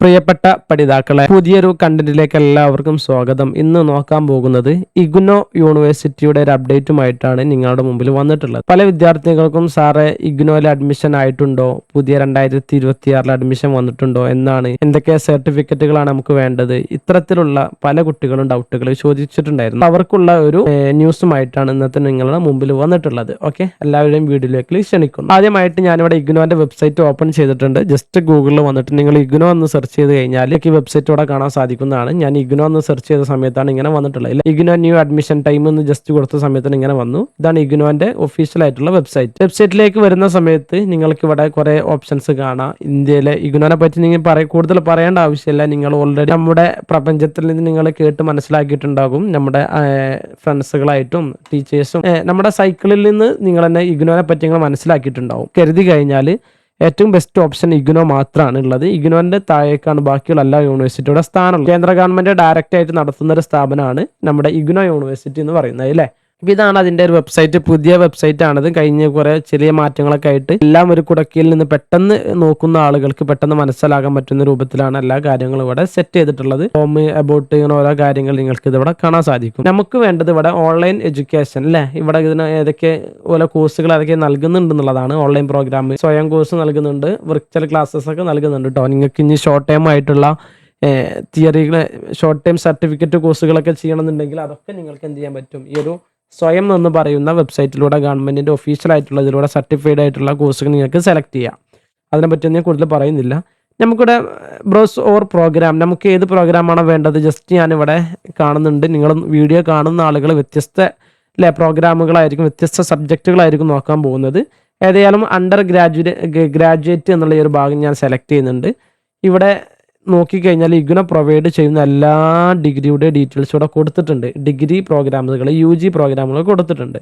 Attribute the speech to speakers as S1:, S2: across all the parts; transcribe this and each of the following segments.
S1: പ്രിയപ്പെട്ട പഠിതാക്കളെ, പുതിയൊരു കണ്ടന്റിലേക്ക് എല്ലാവർക്കും സ്വാഗതം. ഇന്ന് നോക്കാൻ പോകുന്നത് ഇഗ്നോ യൂണിവേഴ്സിറ്റിയുടെ ഒരു അപ്ഡേറ്റുമായിട്ടാണ് നിങ്ങളുടെ മുമ്പിൽ വന്നിട്ടുള്ളത്. പല വിദ്യാർത്ഥികൾക്കും സാറേ ഇഗ്നോയിൽ അഡ്മിഷൻ ആയിട്ടുണ്ടോ, പുതിയ 2026 അഡ്മിഷൻ വന്നിട്ടുണ്ടോ എന്നാണ്, എന്തൊക്കെ സർട്ടിഫിക്കറ്റുകളാണ് നമുക്ക് വേണ്ടത്, ഇത്തരത്തിലുള്ള പല കുട്ടികളും ഡൗട്ടുകൾ ചോദിച്ചിട്ടുണ്ടായിരുന്നു. അവർക്കുള്ള ഒരു ന്യൂസുമായിട്ടാണ് ഇന്നത്തെ നിങ്ങളുടെ മുമ്പിൽ വന്നിട്ടുള്ളത്. ഓക്കെ, എല്ലാവരെയും വീഡിയോയിലേക്ക് ക്ഷണിക്കുന്നു. ആദ്യമായിട്ട് ഞാനിവിടെ ഇഗ്നോന്റെ വെബ്സൈറ്റ് ഓപ്പൺ ചെയ്തിട്ടുണ്ട്. ജസ്റ്റ് ഗൂഗിളിൽ വന്നിട്ട് നിങ്ങൾ ഇഗ്നോ എന്ന് സെർച്ച് ചെയ്ത് കഴിഞ്ഞാൽ ഈ വെബ്സൈറ്റ് ഇവിടെ കാണാൻ സാധിക്കുന്നതാണ്. ഞാൻ ഇഗ്നോ എന്ന് സെർച്ച് ചെയ്ത സമയത്താണ് ഇങ്ങനെ വന്നിട്ടുള്ളത്. ഇഗ്നോ ന്യൂ അഡ്മിഷൻ ടൈം എന്ന് ജസ്റ്റ് കൊടുത്ത സമയത്താണ് ഇങ്ങനെ വന്നു. ഇതാണ് ഇഗ്നോന്റെ ഒഫീഷ്യൽ ആയിട്ടുള്ള വെബ്സൈറ്റ്. വെബ്സൈറ്റിലേക്ക് വരുന്ന സമയത്ത് നിങ്ങൾക്ക് ഇവിടെ കുറെ ഓപ്ഷൻസ് കാണാം. ഇന്ത്യയിലെ ഇഗ്നോനെ പറ്റി നിങ്ങൾ കൂടുതൽ പറയേണ്ട ആവശ്യമില്ല. നിങ്ങൾ ഓൾറെഡി നമ്മുടെ പ്രപഞ്ചത്തിൽ നിന്ന് നിങ്ങൾ കേട്ട് മനസ്സിലാക്കിയിട്ടുണ്ടാകും. നമ്മുടെ ഫ്രണ്ട്സുകളായിട്ടും ടീച്ചേഴ്സും നമ്മുടെ സൈക്കിളിൽ നിന്ന് നിങ്ങൾ തന്നെ ഇഗ്നോനെ പറ്റി നിങ്ങൾ മനസ്സിലാക്കിയിട്ടുണ്ടാവും. കരുതി കഴിഞ്ഞാൽ ഏറ്റവും ബെസ്റ്റ് ഓപ്ഷൻ ഇഗ്നോ മാത്രമാണ് ഉള്ളത്. ഇഗ്നോന്റെ താഴേക്കാണ് ബാക്കിയുള്ള എല്ലാ യൂണിവേഴ്സിറ്റിയുടെ സ്ഥാനമുള്ളത്. കേന്ദ്ര ഗവൺമെന്റ് ഡയറക്റ്റ് ആയിട്ട് നടത്തുന്ന ഒരു സ്ഥാപനമാണ് നമ്മുടെ ഇഗ്നോ യൂണിവേഴ്സിറ്റി എന്ന് പറയുന്നത് അല്ലേ. ഇതാണ് അതിന്റെ ഒരു വെബ്സൈറ്റ്. പുതിയ വെബ്സൈറ്റ് ആണത്. കഴിഞ്ഞ കുറെ ചെറിയ മാറ്റങ്ങളൊക്കെ ആയിട്ട് എല്ലാം ഒരു കുടക്കീയിൽ നിന്ന് പെട്ടെന്ന് നോക്കുന്ന ആളുകൾക്ക് പെട്ടെന്ന് മനസ്സിലാക്കാൻ പറ്റുന്ന രൂപത്തിലാണ് എല്ലാ കാര്യങ്ങളും ഇവിടെ സെറ്റ് ചെയ്തിട്ടുള്ളത്. ഹോം അബൌട്ട് ഇങ്ങനെ ഓരോ കാര്യങ്ങൾ നിങ്ങൾക്ക് ഇത് ഇവിടെ കാണാൻ സാധിക്കും. നമുക്ക് വേണ്ടത് ഇവിടെ ഓൺലൈൻ എഡ്യൂക്കേഷൻ അല്ലേ. ഇവിടെ ഇതിന് ഏതൊക്കെ ഓരോ കോഴ്സുകൾ ഏതൊക്കെ നൽകുന്നുണ്ടെന്നുള്ളതാണ്. ഓൺലൈൻ പ്രോഗ്രാം, സ്വയം കോഴ്സ് നൽകുന്നുണ്ട്, വിർച്വൽ ക്ലാസ്സസ് ഒക്കെ നൽകുന്നുണ്ട് കേട്ടോ. നിങ്ങൾക്ക് ഇനി ഷോർട്ട് ടൈം ആയിട്ടുള്ള തിയറികൾ, ഷോർട്ട് ടൈം സർട്ടിഫിക്കറ്റ് കോഴ്സുകളൊക്കെ ചെയ്യണമെന്നുണ്ടെങ്കിൽ അതൊക്കെ നിങ്ങൾക്ക് എന്ത് ചെയ്യാൻ പറ്റും. ഈ ഒരു സ്വയം എന്ന് പറയുന്ന വെബ്സൈറ്റിലൂടെ ഗവൺമെന്റിന്റെ ഒഫീഷ്യൽ ആയിട്ടുള്ള ഇതിലൂടെ സർട്ടിഫൈഡ് ആയിട്ടുള്ള കോഴ്സുകൾ നിങ്ങൾക്ക് സെലക്ട് ചെയ്യാം. അതിനെപ്പറ്റി ഞാൻ കൂടുതൽ പറയുന്നില്ല. നമുക്കിവിടെ ബ്രൗസ് ഓർ പ്രോഗ്രാം, നമുക്ക് ഏത് പ്രോഗ്രാമാണോ വേണ്ടത് ജസ്റ്റ് ഞാനിവിടെ കാണുന്നുണ്ട്. നിങ്ങൾ വീഡിയോ കാണുന്ന ആളുകൾ വ്യത്യസ്ത പ്രോഗ്രാമുകളായിരിക്കും, വ്യത്യസ്ത സബ്ജക്റ്റുകളായിരിക്കും നോക്കാൻ പോകുന്നത്. ഏതായാലും അണ്ടർ ഗ്രാജുവേറ്റ് എന്നുള്ള ഈ ഒരു ഭാഗം ഞാൻ സെലക്ട് ചെയ്യുന്നുണ്ട്. ഇവിടെ നോക്കിക്കഴിഞ്ഞാൽ ഇഗ്നോ പ്രൊവൈഡ് ചെയ്യുന്ന എല്ലാ ഡിഗ്രിയുടെ ഡീറ്റെയിൽസ് ഇവിടെ കൊടുത്തിട്ടുണ്ട്. ഡിഗ്രി പ്രോഗ്രാമുകൾ, UG പ്രോഗ്രാമുകൾ കൊടുത്തിട്ടുണ്ട്.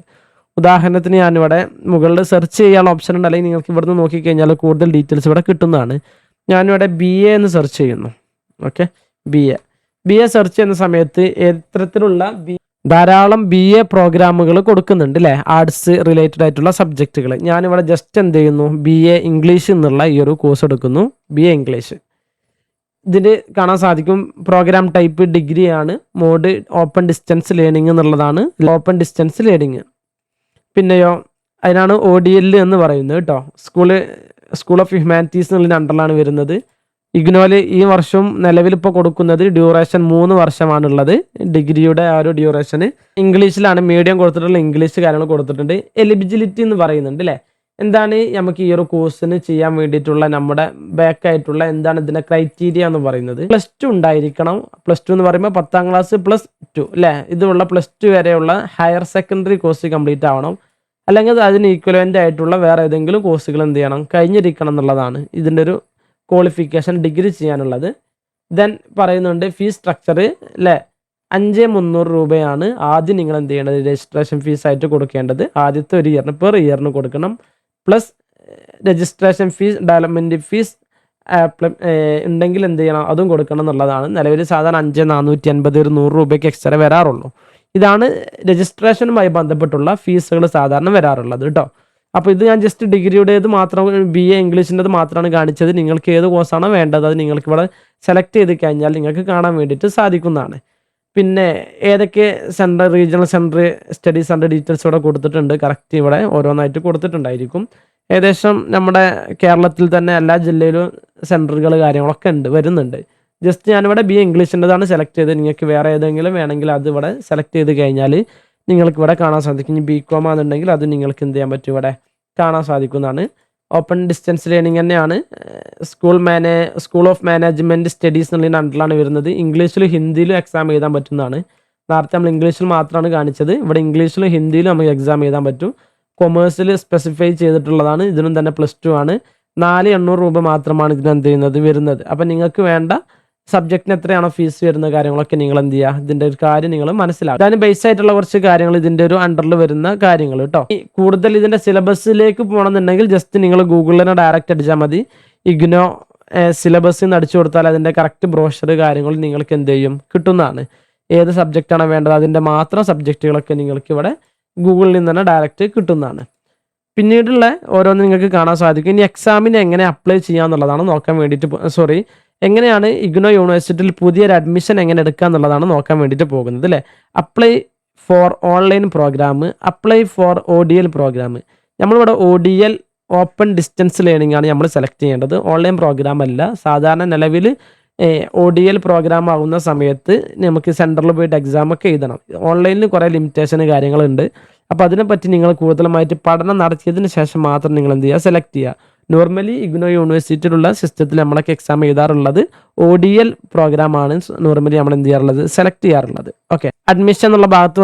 S1: ഉദാഹരണത്തിന് ഞാനിവിടെ മുകളിൽ സെർച്ച് ചെയ്യാനുള്ള ഓപ്ഷൻ ഉണ്ട്, അല്ലെങ്കിൽ നിങ്ങൾക്ക് ഇവിടുന്ന് നോക്കിക്കഴിഞ്ഞാൽ കൂടുതൽ ഡീറ്റെയിൽസ് ഇവിടെ കിട്ടുന്നതാണ്. ഞാനിവിടെ BA എന്ന് സെർച്ച് ചെയ്യുന്നു. ഓക്കെ, BA സെർച്ച് ചെയ്യുന്ന സമയത്ത് എത്തരത്തിലുള്ള ധാരാളം BA പ്രോഗ്രാമുകൾ കൊടുക്കുന്നുണ്ട് അല്ലേ, ആർട്സ് റിലേറ്റഡ് ആയിട്ടുള്ള സബ്ജക്റ്റുകൾ. ഞാനിവിടെ ജസ്റ്റ് എന്ത് ചെയ്യുന്നു, BA ഇംഗ്ലീഷ് എന്നുള്ള ഈ ഒരു കോഴ്സ് എടുക്കുന്നു. BA ഇംഗ്ലീഷ് ഇതിൽ കാണാൻ സാധിക്കും. പ്രോഗ്രാം ടൈപ്പ് ഡിഗ്രി ആണ്. മോഡ് ഓപ്പൺ ഡിസ്റ്റൻസ് ലേണിംഗ് എന്നുള്ളതാണ്. Open distance learning. പിന്നെയോ അതിനാണ് ODL എന്ന് പറയുന്നത് കേട്ടോ. സ്കൂൾ ഓഫ് ഹ്യൂമാനിറ്റീസ് എന്നുള്ളതിന് അണ്ടറിലാണ് വരുന്നത്. ഇഗ്നോയിൽ ഈ വർഷം നിലവിൽ ഇപ്പോൾ കൊടുക്കുന്നത് ഡ്യൂറേഷൻ 3 വർഷമാണുള്ളത്. ഡിഗ്രിയുടെ ആ ഒരു ഡ്യൂറേഷന് ഇംഗ്ലീഷിലാണ്. മീഡിയം കൊടുത്തിട്ടുള്ള ഇംഗ്ലീഷ് കാര്യങ്ങൾ കൊടുത്തിട്ടുണ്ട്. എലിജിബിലിറ്റി എന്ന് പറയുന്നുണ്ട് അല്ലേ. എന്താണ് നമുക്ക് ഈ ഒരു കോഴ്സിന് ചെയ്യാൻ വേണ്ടിയിട്ടുള്ള നമ്മുടെ ബാക്കായിട്ടുള്ള എന്താണ് ഇതിന്റെ ക്രൈറ്റീരിയ എന്ന് പറയുന്നത്. +2 ഉണ്ടായിരിക്കണം. +2 എന്ന് പറയുമ്പോൾ 10ാം ക്ലാസ് +2 അല്ലേ. ഇതുള്ള +2 വരെയുള്ള ഹയർ സെക്കൻഡറി കോഴ്സ് കംപ്ലീറ്റ് ആവണം. അല്ലെങ്കിൽ അതിന് ഈക്വലൻ്റ് ആയിട്ടുള്ള വേറെ ഏതെങ്കിലും കോഴ്സുകൾ എന്ത് ചെയ്യണം, കഴിഞ്ഞിരിക്കണം എന്നുള്ളതാണ് ഇതിൻ്റെ ഒരു ക്വാളിഫിക്കേഷൻ ഡിഗ്രി ചെയ്യാനുള്ളത്. ദെൻ പറയുന്നുണ്ട് ഫീസ് സ്ട്രക്ചർ അല്ലേ. 5300 രൂപയാണ് ആദ്യം നിങ്ങൾ എന്ത് ചെയ്യേണ്ടത്, രജിസ്ട്രേഷൻ ഫീസ് ആയിട്ട് കൊടുക്കേണ്ടത്. ആദ്യത്തെ ഒരു ഇയറിന് പെർ ഇയറിന് കൊടുക്കണം. Plus registration fees, development fees ഉണ്ടെങ്കിൽ എന്ത് ചെയ്യണം, അതും കൊടുക്കണം എന്നുള്ളതാണ്. നിലവിൽ സാധാരണ 5450 ഒരു 100 രൂപയ്ക്ക് എക്സ്ട്രാ വരാറുള്ളൂ. ഇതാണ് രജിസ്ട്രേഷനുമായി ബന്ധപ്പെട്ടുള്ള ഫീസുകൾ സാധാരണ വരാറുള്ളത് കേട്ടോ. അപ്പോൾ ഇത് ഞാൻ ജസ്റ്റ് ഡിഗ്രിയുടേത് മാത്രം, BA ഇംഗ്ലീഷിൻ്റെത് മാത്രമാണ് കാണിച്ചത്. നിങ്ങൾക്ക് ഏത് കോഴ്സാണോ വേണ്ടത് അത് നിങ്ങൾക്ക് ഇവിടെ സെലക്ട് ചെയ്ത് കഴിഞ്ഞാൽ നിങ്ങൾക്ക് കാണാൻ വേണ്ടിയിട്ട് സാധിക്കുന്നതാണ്. പിന്നെ ഏതൊക്കെ centre, regional centre, study centre details ഇവിടെ കൊടുത്തിട്ടുണ്ട്. കറക്റ്റ് ഇവിടെ ഓരോന്നായിട്ട് കൊടുത്തിട്ടുണ്ടായിരിക്കും. ഏകദേശം നമ്മുടെ കേരളത്തിൽ തന്നെ എല്ലാ ജില്ലയിലും സെൻറ്ററുകൾ കാര്യങ്ങളൊക്കെ വരുന്നുണ്ട്. ജസ്റ്റ് ഞാനിവിടെ BA ഇംഗ്ലീഷിൻ്റെതാണ് സെലക്ട് ചെയ്ത്. നിങ്ങൾക്ക് വേറെ ഏതെങ്കിലും വേണമെങ്കിൽ അത് ഇവിടെ സെലക്ട് ചെയ്ത് കഴിഞ്ഞാൽ നിങ്ങൾക്ക് ഇവിടെ കാണാൻ സാധിക്കും. ഇനി BCom ആണെന്നുണ്ടെങ്കിൽ അത് നിങ്ങൾക്ക് എന്ത് ചെയ്യാൻ പറ്റും, ഇവിടെ കാണാൻ സാധിക്കുന്നതാണ്. ഓപ്പൺ ഡിസ്റ്റൻസ് ലേണിംഗ് തന്നെയാണ്. സ്കൂൾ ഓഫ് മാനേജ്മെൻറ്റ് സ്റ്റഡീസ് എന്നുള്ളതിന് അണ്ടറിലാണ് വരുന്നത്. ഇംഗ്ലീഷിലും ഹിന്ദിയിലും എക്സാം എഴുതാൻ പറ്റുന്നതാണ്. നേരത്തെ നമ്മൾ ഇംഗ്ലീഷിൽ മാത്രമാണ് കാണിച്ചത്. ഇവിടെ ഇംഗ്ലീഷിലും ഹിന്ദിയിലും നമുക്ക് എക്സാം എഴുതാൻ പറ്റും. കൊമേഴ്സിൽ സ്പെസിഫൈ ചെയ്തിട്ടുള്ളതാണ്. ഇതിനും തന്നെ +2 ആണ്. 4800 രൂപ മാത്രമാണ് ഇതിന് എന്ത് ചെയ്യുന്നത് വരുന്നത്. അപ്പം നിങ്ങൾക്ക് വേണ്ട സബ്ജക്റ്റിന് എത്രയാണോ ഫീസ് വരുന്ന കാര്യങ്ങളൊക്കെ നിങ്ങൾ എന്ത് ചെയ്യുക, ഇതിൻ്റെ ഒരു കാര്യം നിങ്ങൾ മനസ്സിലാക്കുക. അതിന് ബേസ് ആയിട്ടുള്ള കുറച്ച് കാര്യങ്ങൾ ഇതിൻ്റെ ഒരു അണ്ടറിൽ വരുന്ന കാര്യങ്ങൾ കേട്ടോ. കൂടുതൽ ഇതിൻ്റെ സിലബസിലേക്ക് പോകണമെന്നുണ്ടെങ്കിൽ ജസ്റ്റ് നിങ്ങൾ ഗൂഗിളിൽ തന്നെ ഡയറക്റ്റ് അടിച്ചാൽ മതി. ഇഗ്നോ സിലബസ് എന്ന് അടിച്ചു കൊടുത്താൽ അതിൻ്റെ കറക്റ്റ് ബ്രോഷർ കാര്യങ്ങൾ നിങ്ങൾക്ക് എന്ത് ചെയ്യും, കിട്ടുന്നതാണ്. ഏത് സബ്ജക്റ്റാണോ വേണ്ടത് അതിൻ്റെ മാത്രം സബ്ജക്റ്റുകളൊക്കെ നിങ്ങൾക്ക് ഇവിടെ ഗൂഗിളിൽ നിന്ന് തന്നെ ഡയറക്റ്റ് കിട്ടുന്നതാണ്. പിന്നീടുള്ള ഓരോന്ന് നിങ്ങൾക്ക് കാണാൻ സാധിക്കും. ഇനി എക്സാമിന് എങ്ങനെ അപ്ലൈ ചെയ്യാന്നുള്ളതാണ് നോക്കാൻ വേണ്ടിയിട്ട്, എങ്ങനെയാണ് ഇഗ്നോ യൂണിവേഴ്സിറ്റിയിൽ പുതിയൊരു അഡ്മിഷൻ എങ്ങനെ എടുക്കുക എന്നുള്ളതാണ് നോക്കാൻ വേണ്ടിയിട്ട് പോകുന്നത് അല്ലേ. Apply for online program, apply for ODL program. നമ്മളിവിടെ ODL ഓപ്പൺ ഡിസ്റ്റൻസ് ലേണിംഗ് ആണ് നമ്മൾ സെലക്ട് ചെയ്യേണ്ടത്. ഓൺലൈൻ പ്രോഗ്രാം അല്ല. സാധാരണ നിലവിൽ ODL പ്രോഗ്രാം ആകുന്ന സമയത്ത് നമുക്ക് സെൻറ്ററിൽ പോയിട്ട് എക്സാമൊക്കെ എഴുതണം. ഓൺലൈനിൽ കുറേ ലിമിറ്റേഷന് കാര്യങ്ങളുണ്ട്. അപ്പോൾ അതിനെപ്പറ്റി നിങ്ങൾ കൂടുതലായിട്ട് പഠനം നടത്തിയതിന് ശേഷം മാത്രം നിങ്ങൾ എന്ത് ചെയ്യുക, സെലക്ട് ചെയ്യുക. നോർമലി ഇഗ്നോ യൂണിവേഴ്സിറ്റിയിലുള്ള സിസ്റ്റത്തിൽ നമ്മളൊക്കെ എക്സാം എഴുതാറുള്ളത് ODL പ്രോഗ്രാമാണ് നോർമലി നമ്മൾ എന്ത് ചെയ്യാറുള്ളത്, സെലക്ട് ചെയ്യാറുള്ളത്. ഓക്കെ, അഡ്മിഷൻ എന്നുള്ള ഭാഗത്ത്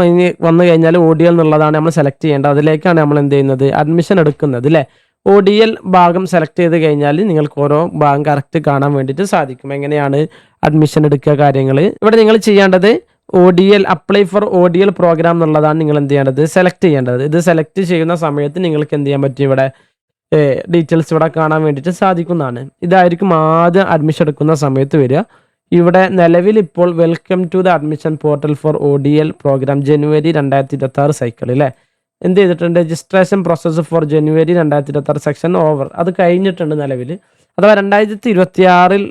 S1: വന്നു കഴിഞ്ഞാൽ ODL എന്നുള്ളതാണ് നമ്മൾ സെലക്ട് ചെയ്യേണ്ടത്. അതിലേക്കാണ് നമ്മൾ എന്ത് ചെയ്യുന്നത്, അഡ്മിഷൻ എടുക്കുന്നത് അല്ലേ. ODL ഭാഗം സെലക്ട് ചെയ്ത് കഴിഞ്ഞാൽ നിങ്ങൾക്ക് ഓരോ ഭാഗം കറക്റ്റ് കാണാൻ വേണ്ടിയിട്ട് സാധിക്കും. എങ്ങനെയാണ് അഡ്മിഷൻ എടുക്കുക കാര്യങ്ങൾ. ഇവിടെ നിങ്ങൾ ചെയ്യേണ്ടത് ODL apply for ODL program എന്നുള്ളതാണ് നിങ്ങൾ എന്ത് ചെയ്യേണ്ടത്, സെലക്ട് ചെയ്യേണ്ടത്. ഇത് സെലക്ട് ചെയ്യുന്ന സമയത്ത് നിങ്ങൾക്ക് എന്ത് ചെയ്യാൻ പറ്റും, ഇവിടെ ഡീറ്റെയിൽസ് ഇവിടെ കാണാൻ വേണ്ടിയിട്ട് സാധിക്കുന്നതാണ്. ഇതായിരിക്കും ആദ്യം അഡ്മിഷൻ എടുക്കുന്ന സമയത്ത് വരിക. ഇവിടെ നിലവിൽ ഇപ്പോൾ welcome to the admission portal for ODL program January 2026 cycle അല്ലേ എന്ത് ചെയ്തിട്ടുണ്ട്, registration process for January 2026 section over. അത് കഴിഞ്ഞിട്ടുണ്ട് നിലവിൽ. അഥവാ 2026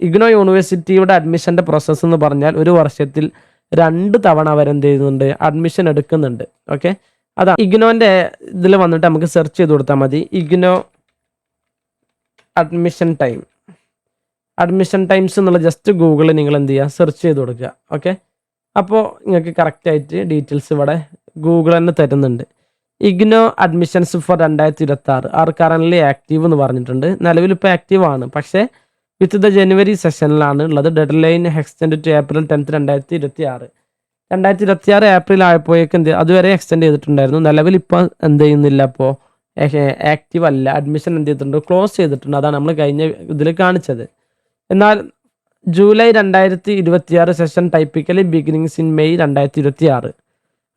S1: ഇഗ്നോ യൂണിവേഴ്സിറ്റിയുടെ അഡ്മിഷൻ്റെ പ്രോസസ്സ് എന്ന് പറഞ്ഞാൽ ഒരു വർഷത്തിൽ 2 തവണ അവരെന്ത് ചെയ്യുന്നുണ്ട്, അഡ്മിഷൻ എടുക്കുന്നുണ്ട്. ഓക്കെ, അതാ ഇഗ്നോൻ്റെ ഇതിൽ വന്നിട്ട് നമുക്ക് സെർച്ച് ചെയ്ത് കൊടുത്താൽ മതി. ഇഗ്നോ അഡ്മിഷൻ ടൈംസ് എന്നുള്ള ജസ്റ്റ് ഗൂഗിളിൽ നിങ്ങൾ എന്ത് ചെയ്യുക, സെർച്ച് ചെയ്ത് കൊടുക്കുക. ഓക്കെ, അപ്പോൾ നിങ്ങൾക്ക് കറക്റ്റായിട്ട് ഡീറ്റെയിൽസ് ഇവിടെ ഗൂഗിൾ തന്നെ തരുന്നുണ്ട്. IGNOU admissions for 2026 are currently active എന്ന് പറഞ്ഞിട്ടുണ്ട്. നിലവിൽ ഇപ്പോൾ ആക്റ്റീവ് ആണ്, പക്ഷേ വിത്ത് ദ ജനുവരി സെഷനിലാണ് ഉള്ളത്. Deadline extend to April 10, 2026 April ആയപ്പോഴേക്ക് അതുവരെ എക്സ്റ്റെൻഡ് ചെയ്തിട്ടുണ്ടായിരുന്നു. നിലവിൽ ഇപ്പോൾ എന്ത് ചെയ്യുന്നില്ല, അപ്പോൾ ആക്റ്റീവ് അല്ല. അഡ്മിഷൻ എന്ത് ചെയ്തിട്ടുണ്ട്, ക്ലോസ് ചെയ്തിട്ടുണ്ട്. അതാണ് നമ്മൾ കഴിഞ്ഞ ഇതിൽ കാണിച്ചത്. എന്നാൽ July 2026 session typically beginnings in May 2026.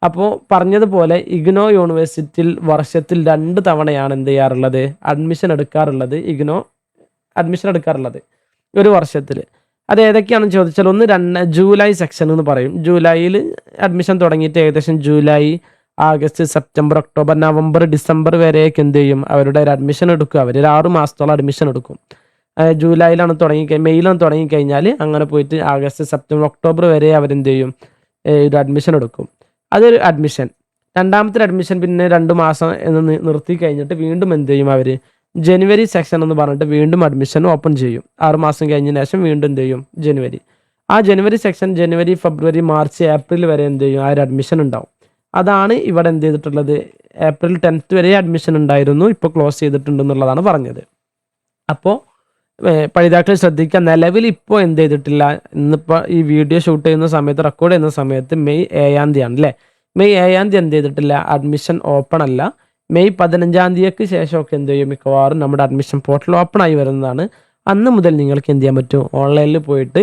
S1: അപ്പോൾ പറഞ്ഞതുപോലെ ഇഗ്നോ യൂണിവേഴ്സിറ്റിയിൽ വർഷത്തിൽ 2 തവണയാണ് എന്ത് ചെയ്യാറുള്ളത്, അഡ്മിഷൻ എടുക്കാറുള്ളത് ഒരു വർഷത്തിൽ. അത് ഏതൊക്കെയാണെന്ന് ചോദിച്ചാൽ, ഒന്ന് ജൂലൈ സെക്ഷൻ എന്ന് പറയും. ജൂലൈയിൽ അഡ്മിഷൻ തുടങ്ങിയിട്ട് ഏകദേശം July, August, September, October, November, December വരെയൊക്കെ എന്ത് ചെയ്യും, അവരുടെ ഒരു അഡ്മിഷൻ എടുക്കും. അവർ 6 മാസത്തോളം അഡ്മിഷൻ എടുക്കും. ജൂലൈയിലാണ് മെയ്യിലാണ് തുടങ്ങിക്കഴിഞ്ഞാൽ അങ്ങനെ പോയിട്ട് ആഗസ്റ്റ്, സെപ്റ്റംബർ, ഒക്ടോബർ വരെ അവരെന്ത് ചെയ്യും, ഒരു അഡ്മിഷൻ എടുക്കും. അതൊരു അഡ്മിഷൻ. രണ്ടാമത്തെ അഡ്മിഷൻ പിന്നെ 2 മാസം എന്ന് നിർത്തി കഴിഞ്ഞിട്ട് വീണ്ടും എന്ത് ചെയ്യും, അവർ ജനുവരി സെക്ഷൻ എന്ന് പറഞ്ഞിട്ട് വീണ്ടും അഡ്മിഷൻ ഓപ്പൺ ചെയ്യും. 6 മാസം കഴിഞ്ഞതിന് ശേഷം വീണ്ടും എന്ത് ചെയ്യും, ജനുവരി. ആ ജനുവരി സെക്ഷൻ ജനുവരി, ഫെബ്രുവരി, മാർച്ച്, ഏപ്രിൽ വരെ എന്ത് ചെയ്യും, ആ ഒരു അഡ്മിഷൻ ഉണ്ടാവും. അതാണ് ഇവിടെ എന്ത് ചെയ്തിട്ടുള്ളത്, April 10 വരെ അഡ്മിഷൻ ഉണ്ടായിരുന്നു, ഇപ്പോൾ ക്ലോസ് ചെയ്തിട്ടുണ്ടെന്നുള്ളതാണ് പറഞ്ഞത്. അപ്പോൾ പഠിതാക്കൾ ശ്രദ്ധിക്കുക, നിലവിൽ ഇപ്പോൾ എന്ത് ചെയ്തിട്ടില്ല, ഇന്നിപ്പോൾ ഈ വീഡിയോ ഷൂട്ട് ചെയ്യുന്ന സമയത്ത്, റെക്കോർഡ് ചെയ്യുന്ന സമയത്ത് മെയ് 7 അല്ലേ. മെയ് 7 എന്ത് ചെയ്തിട്ടില്ല, അഡ്മിഷൻ ഓപ്പൺ അല്ല. മെയ് 15 ശേഷമൊക്കെ എന്ത് ചെയ്യും, മിക്കവാറും നമ്മുടെ അഡ്മിഷൻ പോർട്ടൽ ഓപ്പൺ ആയി വരുന്നതാണ്. അന്ന് മുതൽ നിങ്ങൾക്ക് എന്ത് ചെയ്യാൻ പറ്റും, ഓൺലൈനിൽ പോയിട്ട്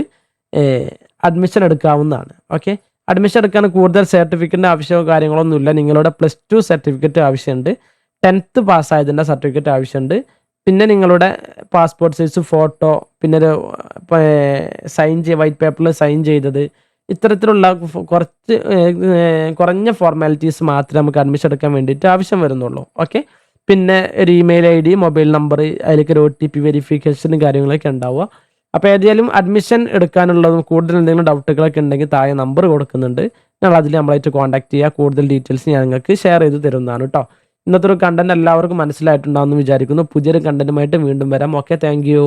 S1: അഡ്മിഷൻ എടുക്കാവുന്നതാണ്. ഓക്കെ, അഡ്മിഷൻ എടുക്കാൻ കൂടുതൽ സർട്ടിഫിക്കറ്റിൻ്റെ ആവശ്യമോ കാര്യങ്ങളൊന്നുമില്ല. നിങ്ങളുടെ +2 സർട്ടിഫിക്കറ്റ് ആവശ്യമുണ്ട്, 10th പാസ്സായതിൻ്റെ സർട്ടിഫിക്കറ്റ് ആവശ്യമുണ്ട്, പിന്നെ നിങ്ങളുടെ പാസ്പോർട്ട് സൈസ് ഫോട്ടോ, പിന്നെ ഒരു വൈറ്റ് പേപ്പറിൽ സൈൻ ചെയ്തത്, ഇത്തരത്തിലുള്ള കുറഞ്ഞ ഫോർമാലിറ്റീസ് മാത്രമേ നമുക്ക് അഡ്മിഷൻ എടുക്കാൻ വേണ്ടിയിട്ട് ആവശ്യം വരുന്നുള്ളൂ. ഓക്കെ, പിന്നെ ഒരു ഇമെയിൽ ID, മൊബൈൽ നമ്പർ, അതിലേക്ക് ഒരു OTP വെരിഫിക്കേഷനും കാര്യങ്ങളൊക്കെ ഉണ്ടാവുക. അപ്പോൾ ഏതായാലും അഡ്മിഷൻ എടുക്കാനുള്ളതും കൂടുതൽ എന്തെങ്കിലും ഡൗട്ടുകളൊക്കെ ഉണ്ടെങ്കിൽ താഴെ നമ്പർ കൊടുക്കുന്നുണ്ട്, ഞങ്ങൾ അതിൽ നമ്മളായിട്ട് കോൺടാക്ട് ചെയ്യുക. കൂടുതൽ ഡീറ്റെയിൽസ് ഞാൻ നിങ്ങൾക്ക് ഷെയർ ചെയ്ത് തരുന്നതാണ് കേട്ടോ. ഇന്നത്തെ ഒരു കണ്ടന്റ് എല്ലാവർക്കും മനസ്സിലായിട്ടുണ്ടാവുമെന്ന് വിചാരിക്കുന്നു. പുതിയൊരു കണ്ടന്റുമായിട്ട് വീണ്ടും വരാം. Okay, thank you.